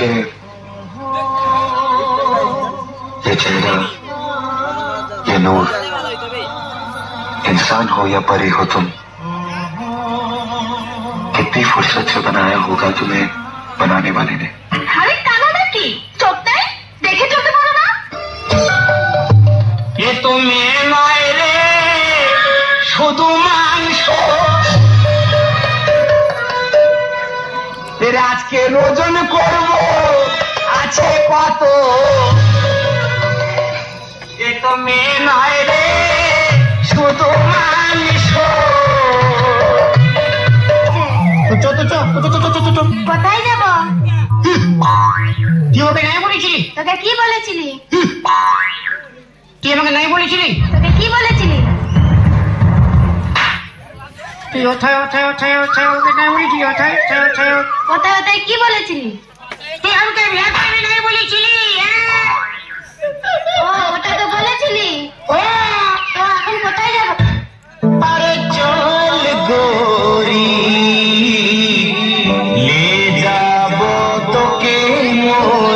के ये चेहरा, ये नूर, इंसान हो या परी हो तुम, कितनी फुर्सत से बनाया होगा तुम्हें बनाने वाले ने। अरे काना की चोखते देखे चलते पारो ना। ये तो मैं मायरे शुधु मांस আজকে রোজন করব আছে কত এ তো মেয়ে নয় রে শুধু মানুষ কোথায় যাব? তুই ওকে নাই বলেছিলি? তোকে কি বলেছিলি? তুই আমাকে নাই বলেছিলি? তোকে কি বলেছিলি? তুই ওঠায় ওঠায় ওঠায় ওঠায় ওকে নাই বলেছিলি? ওঠায় ওঠায় ওঠায় কোথায় কোথায় কি বলেছিলি? তুই আমাকে বিয়ে করবি নাই বলেছিলি? ও ওটা তো বলেছিলি। ও তো এখন কোথায় যাব? আরে চল গোরি লে যাব তোকে মোর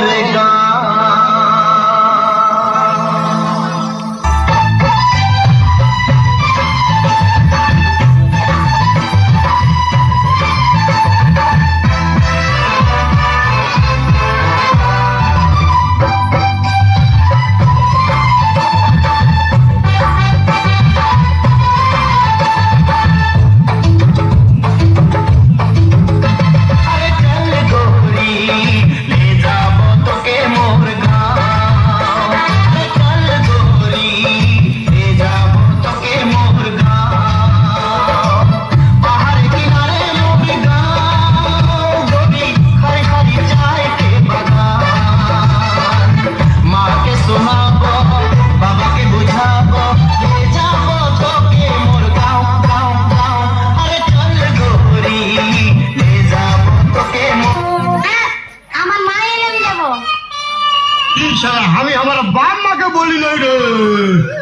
আমি আমার বাপ মাকে বলি নাই রে।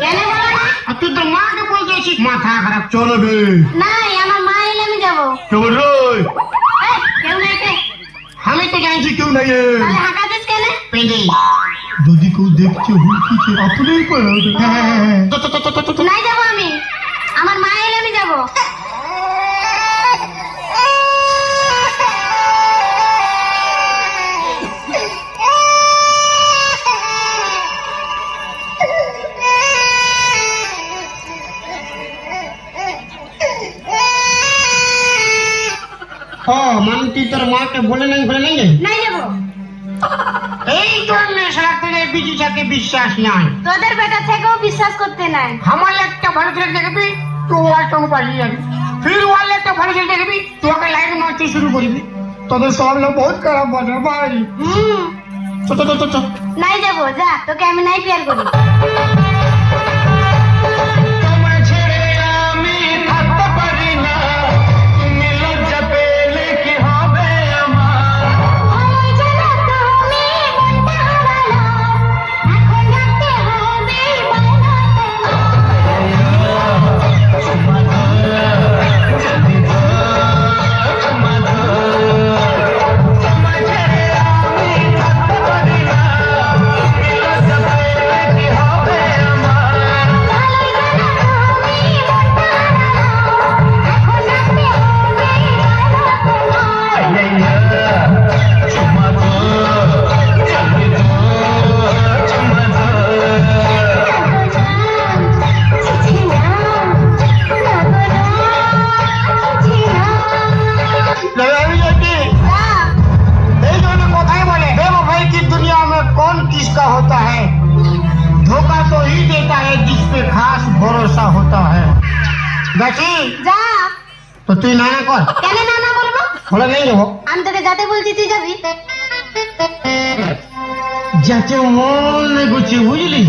কেন বলো না? তুই তো মাকে বলতেছিস মাথা খারাপ চলবে। নাই আমার মা এলে আমি যাবো। কেউ রে? কেউ নাই কে? আমি তো জানছি কেউ নাই। তাহলে হাঁকাতিস কেন? পেঁদে যদি কেউ দেখছে হুলকিছে আপনি করো। নাই যাবো আমি, আমার মা এলে আমি যাবো। মানে তুই তোর মাকে বলে নাই নাই যাবো। এই জন্য সারাতে বিজি থাকে বিশ্বাস নাই। তোদের বেটা থেকেও বিশ্বাস করতে নাই। আমার একটা ভালো ছেলে দেখবি তো আর সঙ্গে পালিয়ে যাবি, ফির ওয়ালে একটা ভালো ছেলে দেখবি তোকে লাইন মারতে শুরু করবি। তোদের সব লোক বহুত খারাপ বাজে ভাই। নাই যাবো, যা তোকে আমি নাই প্যার করি। होता है धोखा तो ही देता है जिसपे खास भरोसा होता है। গাছি যা। তো তুই নানা কর। কেন নানা বলবো? বলে নেই যাবো। আমি তোকে যাতে বলছি তুই যাবি। যাতে মন গুছি বুঝলি।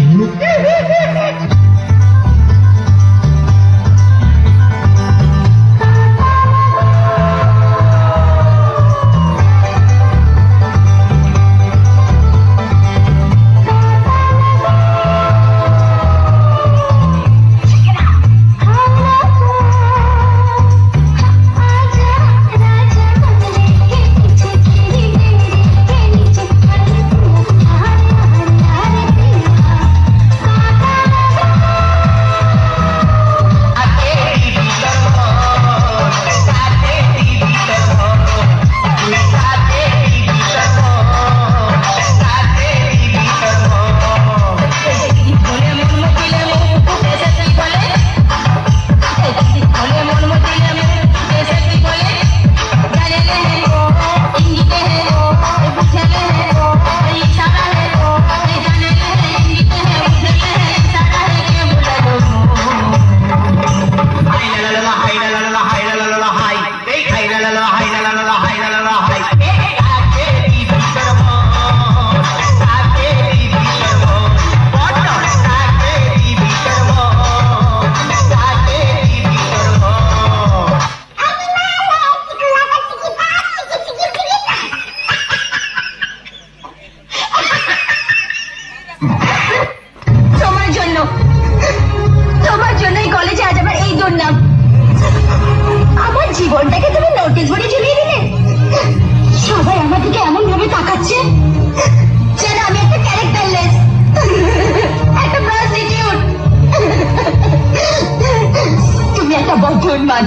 সম্মান।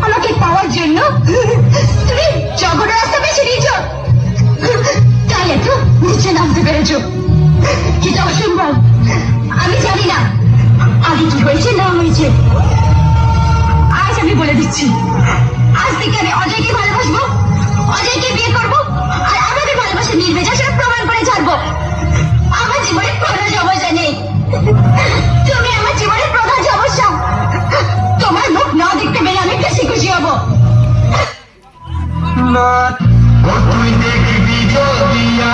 আমাকে পাওয়ার জন্য তুমি জগৎ রাস্তা বেছে নিয়েছ, তাই এত নিচে নামতে পেরেছ। এটা অসম্ভব। আমি জানি না আগে কি হয়েছে না হয়েছে। আজ আমি বলে দিচ্ছি, আজ থেকে আমি অজয়কে ভালোবাসবো, অজয়কে বিয়ে করবো, আর আমাদের ভালোবাসা নির্বেজা সেটা প্রমাণ করে ছাড়বো। আমার জীবনে কোনো সমস্যা নেই, তুমি আমার জীবনের প্রধান সমস্যা। তোমার মুখ না দেখতে পেলে আমি বেশি খুশি হব। তুই দেখবি যদিয়া